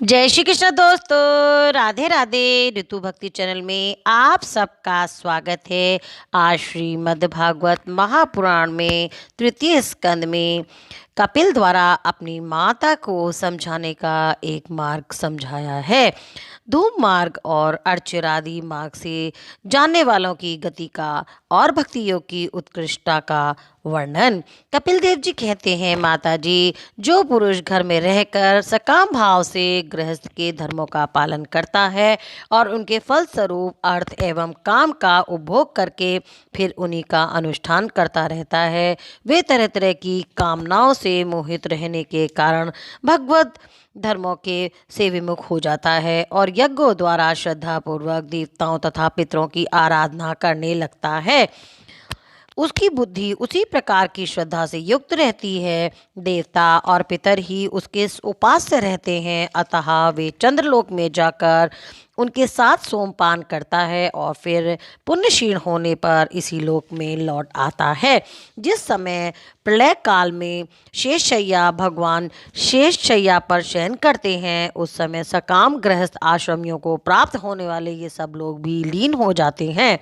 जय श्री कृष्ण दोस्तों, राधे राधे। ऋतु भक्ति चैनल में आप सबका स्वागत है। आज श्रीमद् भागवत महापुराण में तृतीय स्कंद में कपिल द्वारा अपनी माता को समझाने का एक मार्ग समझाया है। धूम मार्ग और अर्चिरादि मार्ग से जानने वालों की गति का और भक्ति योग की उत्कृष्टता का वर्णन। कपिल देव जी कहते हैं, माता जी, जो पुरुष घर में रहकर सकाम भाव से गृहस्थ के धर्मों का पालन करता है और उनके फल स्वरूप अर्थ एवं काम का उपभोग करके फिर उन्हीं का अनुष्ठान करता रहता है, वे तरह तरह की कामनाओं से मोहित रहने के कारण भगवत धर्मों के से विमुख हो जाता है और यज्ञों द्वारा श्रद्धा पूर्वक देवताओं तथा पितरों की आराधना करने लगता है। उसकी बुद्धि उसी प्रकार की श्रद्धा से युक्त रहती है। देवता और पितर ही उसके उपास्य रहते हैं, अतः वे चंद्रलोक में जाकर उनके साथ सोमपान करता है और फिर पुण्य क्षीण होने पर इसी लोक में लौट आता है। जिस समय प्रलय काल में शेषशय्या भगवान शेषशय्या पर शयन करते हैं, उस समय सकाम गृहस्थ आश्रमियों को प्राप्त होने वाले ये सब लोग भी लीन हो जाते हैं।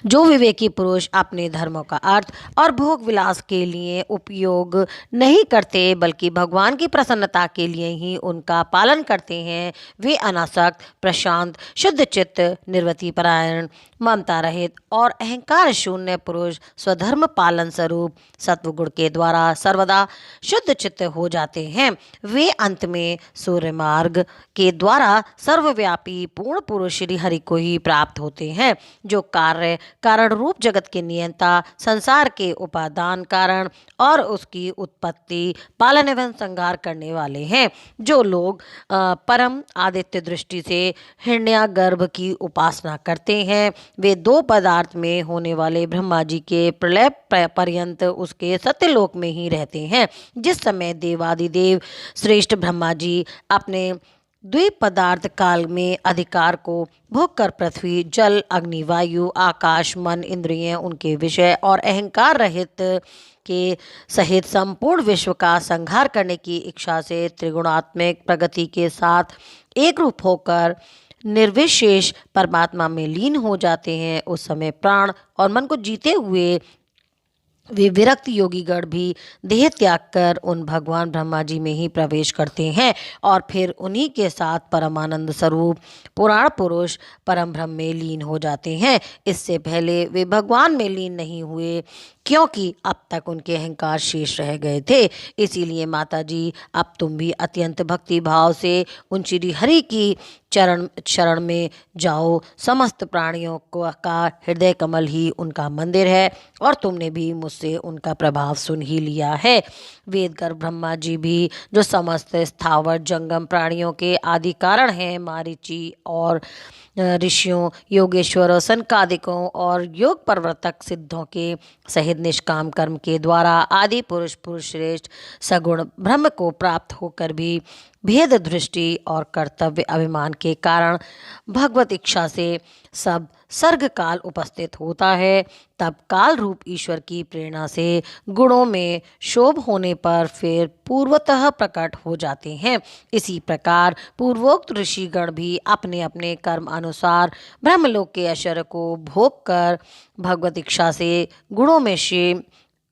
जो विवेकी पुरुष अपने धर्मों का अर्थ और भोग विलास के लिए उपयोग नहीं करते बल्कि भगवान की प्रसन्नता के लिए ही उनका पालन करते हैं, वे अनासक्त, प्रशांत, शुद्ध चित्त, निर्वृति परायण, ममता रहित और अहंकार शून्य पुरुष स्वधर्म पालन स्वरूप सत्वगुण के द्वारा सर्वदा शुद्ध चित्त हो जाते हैं। वे अंत में सूर्य मार्ग के द्वारा सर्वव्यापी पूर्ण पुरुष श्री हरि को ही प्राप्त होते हैं, जो कारण रूप जगत के नियंता, संसार के उपादान कारण और उसकी उत्पत्ति, पालन एवं संहार करने वाले हैं। जो लोग परम आदित्य दृष्टि से हिरण्यागर्भ की उपासना करते हैं, वे दो पदार्थ में होने वाले ब्रह्मा जी के प्रलय पर्यंत उसके सत्यलोक में ही रहते हैं। जिस समय देवादिदेव श्रेष्ठ ब्रह्मा जी अपने द्वीप पदार्थ काल में अधिकार को भोग कर पृथ्वी, जल, अग्नि, वायु, आकाश, मन, इंद्रिय, उनके विषय और अहंकार रहित के सहित संपूर्ण विश्व का संहार करने की इच्छा से त्रिगुणात्मक प्रगति के साथ एक रूप होकर निर्विशेष परमात्मा में लीन हो जाते हैं, उस समय प्राण और मन को जीते हुए वे विरक्त योगीगण भी देह त्याग कर उन भगवान ब्रह्मा जी में ही प्रवेश करते हैं और फिर उन्हीं के साथ परमानंद स्वरूप पुराण पुरुष परम ब्रह्म में लीन हो जाते हैं। इससे पहले वे भगवान में लीन नहीं हुए, क्योंकि अब तक उनके अहंकार शेष रह गए थे। इसीलिए माता जी, अब तुम भी अत्यंत भक्ति भाव से उन श्री हरि की शरण में जाओ। समस्त प्राणियों का हृदय कमल ही उनका मंदिर है और तुमने भी मुझसे उनका प्रभाव सुन ही लिया है। वेदगर्भ ब्रह्मा जी भी, जो समस्त स्थावर जंगम प्राणियों के आदि कारण हैं, मारीची और ऋषियों, योगेश्वरों, सनकादिकों और योग प्रवर्तक सिद्धों के सहित निष्काम कर्म के द्वारा आदि पुरुष श्रेष्ठ सगुण ब्रह्म को प्राप्त होकर भी भेद दृष्टि और कर्तव्य अभिमान के कारण भगवत इच्छा से सब सर्ग काल उपस्थित होता है। तब काल रूप ईश्वर की प्रेरणा से गुणों में शोभ होने पर फिर पूर्वतः प्रकट हो जाते हैं। इसी प्रकार पूर्वोक्त ऋषिगण भी अपने अपने कर्म अनुसार ब्रह्मलोक के ऐश्वर्य को भोग कर भगवत इच्छा से गुणों में क्षेम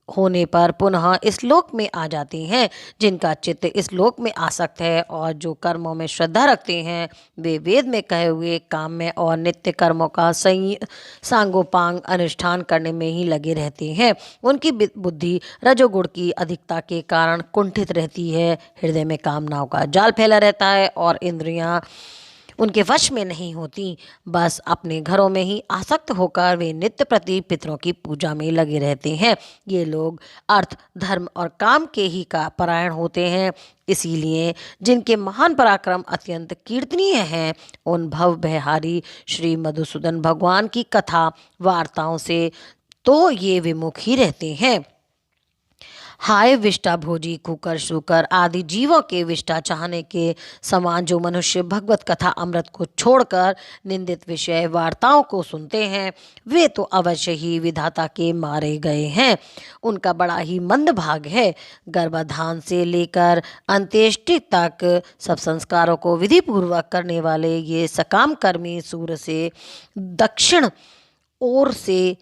होने पर पुनः इस लोक में आ जाते हैं। जिनका चित्त इस लोक में आसक्त है और जो कर्मों में श्रद्धा रखते हैं, वे वेद में कहे हुए काम में और नित्य कर्मों का सांगोपांग अनुष्ठान करने में ही लगे रहते हैं। उनकी बुद्धि रजोगुण की अधिकता के कारण कुंठित रहती है, हृदय में कामनाओं का जाल फैला रहता है और इंद्रियां उनके वश में नहीं होती। बस अपने घरों में ही आसक्त होकर वे नित्य प्रति पितरों की पूजा में लगे रहते हैं। ये लोग अर्थ, धर्म और काम के ही का परायण होते हैं। इसीलिए जिनके महान पराक्रम अत्यंत कीर्तनीय हैं, उन भव भयहारी श्री मधुसूदन भगवान की कथा वार्ताओं से तो ये विमुख ही रहते हैं। हाय विष्टा भोजी कुकर शुकर आदि जीवों के विष्टा चाहने के समान जो मनुष्य भगवत कथा अमृत को छोड़कर निंदित विषय वार्ताओं को सुनते हैं, वे तो अवश्य ही विधाता के मारे गए हैं। उनका बड़ा ही मंद भाग है। गर्भाधान से लेकर अंत्येष्टि तक सब संस्कारों को विधि पूर्वक करने वाले ये सकाम कर्मी सूर्य से दक्षिण ओर से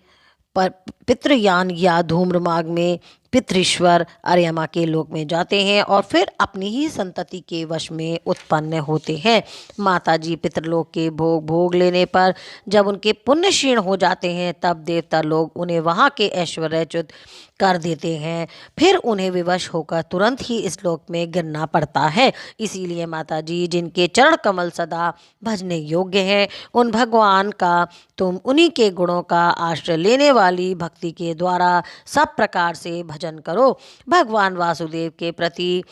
पर पितृयान या धूम्रमार्ग में पितृश्वर अर्यमा के लोक में जाते हैं और फिर अपनी ही संतति के वश में उत्पन्न होते हैं। माता जी पितृलोक के भोग भोग लेने पर जब उनके पुण्य क्षीण हो जाते हैं, तब देवता लोग उन्हें वहाँ के ऐश्वर्यच्युत कर देते हैं। फिर उन्हें विवश होकर तुरंत ही इस लोक में गिरना पड़ता है। इसीलिए माता जी जिनके चरण कमल सदा भजने योग्य हैं, उन भगवान का तुम उन्हीं के गुणों का आश्रय लेने वाली भक्ति के द्वारा सब प्रकार से भजन करो। भगवान वासुदेव के प्रति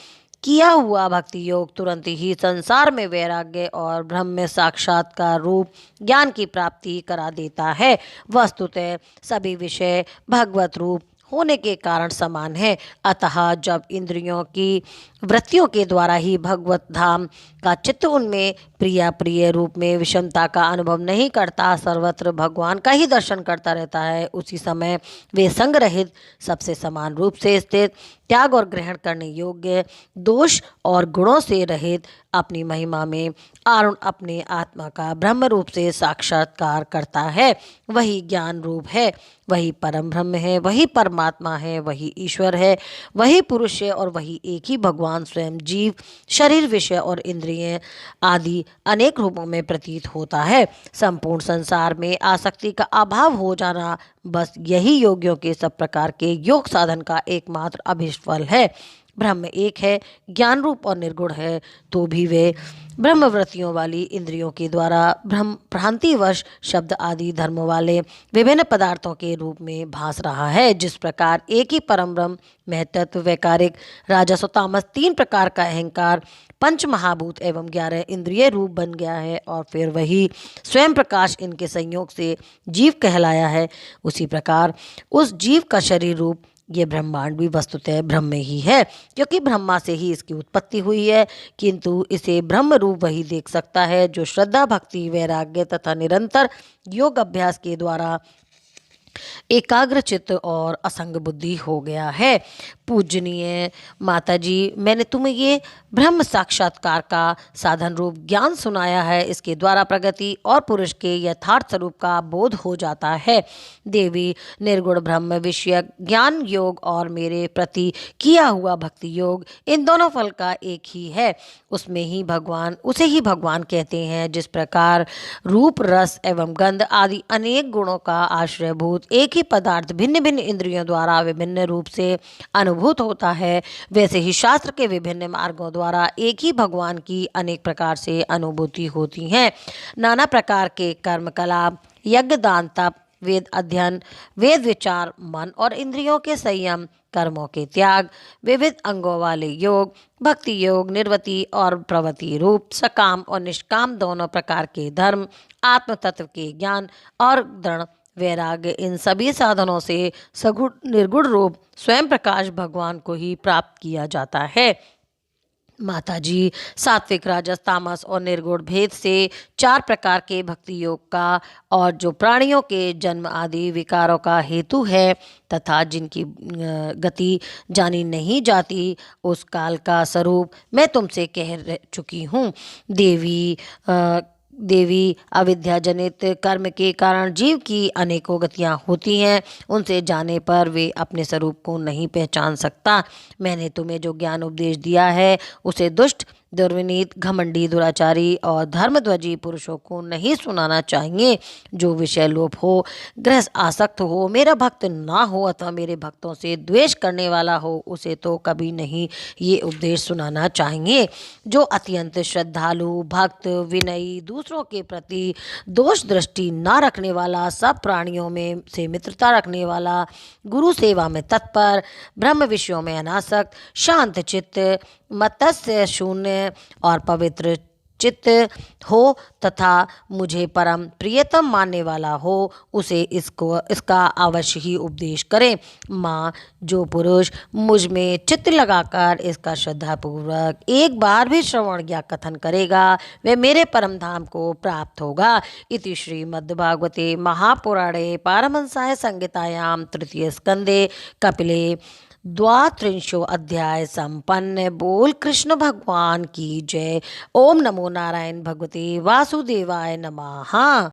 किया हुआ भक्ति योग तुरंत ही संसार में वैराग्य और ब्रह्म साक्षात्कार रूप ज्ञान की प्राप्ति करा देता है। वस्तुतः सभी विषय भगवत रूप होने के कारण समान है। अतः जब इंद्रियों की वृत्तियों के द्वारा ही भगवत धाम का चित्त उनमें प्रिय रूप में विषमता का अनुभव नहीं करता, सर्वत्र भगवान का ही दर्शन करता रहता है, उसी समय वे संग रहित सबसे समान रूप से स्थित त्याग और ग्रहण करने योग्य दोष और गुणों से रहित अपनी महिमा में आरुण अपने आत्मा का ब्रह्म रूप से साक्षात्कार करता है। वही ज्ञान रूप है, वही परम ब्रह्म है, वही परमात्मा है, वही ईश्वर है, वही पुरुष है और वही एक ही भगवान स्वयं जीव शरीर विषय और इंद्रिय आदि अनेक रूपों में प्रतीत होता है। संपूर्ण संसार में आसक्ति का अभाव हो जाना बस यही योगियों के सब प्रकार के योग साधन का एकमात्र अभीष्ट फल है। ब्रह्म एक है, ज्ञान रूप और निर्गुण है, तो भी वे ब्रह्मवृत्तियों वाली इंद्रियों के द्वारा भ्रम भ्रांतिवश शब्द आदि धर्मों वाले विभिन्न पदार्थों के रूप में भास रहा है। जिस प्रकार एक ही परम ब्रह्म महतत्व वैकारिक राजस और तामस तीन प्रकार का अहंकार पंच महाभूत एवं 11 इंद्रिय रूप बन गया है और फिर वही स्वयं प्रकाश इनके संयोग से जीव कहलाया है, उसी प्रकार उस जीव का शरीर रूप ये ब्रह्मांड भी वस्तुतः ब्रह्म ही है, क्योंकि ब्रह्मा से ही इसकी उत्पत्ति हुई है। किंतु इसे ब्रह्म रूप वही देख सकता है जो श्रद्धा भक्ति वैराग्य तथा निरंतर योग अभ्यास के द्वारा एकाग्र चित्त और असंग बुद्धि हो गया है। पूजनीय माता जी, मैंने तुम्हें ये ब्रह्म साक्षात्कार का साधन रूप ज्ञान सुनाया है। इसके द्वारा प्रगति और पुरुष के यथार्थ स्वरूप का बोध हो जाता है। देवी निर्गुण ब्रह्म विषय ज्ञान योग और मेरे प्रति किया हुआ भक्ति योग, इन दोनों फल का एक ही है। उसमें ही भगवान उसे ही भगवान कहते हैं। जिस प्रकार रूप रस एवं गंध आदि अनेक गुणों का आश्रयभूत एक ही पदार्थ भिन्न भिन्न इंद्रियों द्वारा विभिन्न रूप से अनुभूत होता है, वैसे ही शास्त्र के विभिन्न मार्गों द्वारा एक ही भगवान की अनेक प्रकार से अनुभूति होती है। नाना प्रकार के कर्म कलाप, यज्ञ दान तप, वेद अध्ययन, वेद विचार, मन और इंद्रियों के संयम, कर्मों के त्याग, विविध अंगों वाले योग, भक्ति योग, निर्वृत्ति और प्रवृत्ति रूप, सकाम और निष्काम दोनों प्रकार के धर्म, आत्म तत्व के ज्ञान और दृढ़ वैराग्य, इन सभी साधनों से सगुण निर्गुण रूप स्वयं प्रकाश भगवान को ही प्राप्त किया जाता है। माता जी, सात्विक राजस तामस और निर्गुण भेद से 4 प्रकार के भक्ति योग का और जो प्राणियों के जन्म आदि विकारों का हेतु है तथा जिनकी गति जानी नहीं जाती, उस काल का स्वरूप मैं तुमसे कह चुकी हूँ। देवी अविद्या जनित कर्म के कारण जीव की अनेकों गतियाँ होती हैं। उनसे जाने पर वे अपने स्वरूप को नहीं पहचान सकता। मैंने तुम्हें जो ज्ञान उपदेश दिया है उसे दुष्ट, दुर्विनीत, घमंडी, दुराचारी और धर्मध्वजी पुरुषों को नहीं सुनाना चाहिए। जो विषय लोप हो, गृहस्थ आसक्त हो, मेरा भक्त ना हो अथवा मेरे भक्तों से द्वेष करने वाला हो, उसे तो कभी नहीं ये उपदेश सुनाना चाहिए। जो अत्यंत श्रद्धालु, भक्त, विनयी, दूसरों के प्रति दोष दृष्टि ना रखने वाला, सब प्राणियों में से मित्रता रखने वाला, गुरु सेवा में तत्पर, ब्रह्म विषयों में अनासक्त, शांत चित्त, मत्स्य शून्य और पवित्र चित्त हो तथा मुझे परम प्रियतम मानने वाला हो, उसे इसका अवश्य ही उपदेश करें। माँ, जो पुरुष मुझ में चित्त लगाकर इसका श्रद्धापूर्वक एक बार भी श्रवण या कथन करेगा, वह मेरे परम धाम को प्राप्त होगा। इति श्रीमद्भागवते महापुराणे पारमहंसाय संहितायां तृतीय स्कंदे कपिले द्वात्रिंशो अध्याय संपन्न। बोल कृष्ण भगवान की जय। ओम नमो नारायण भगवते वासुदेवाय नमः।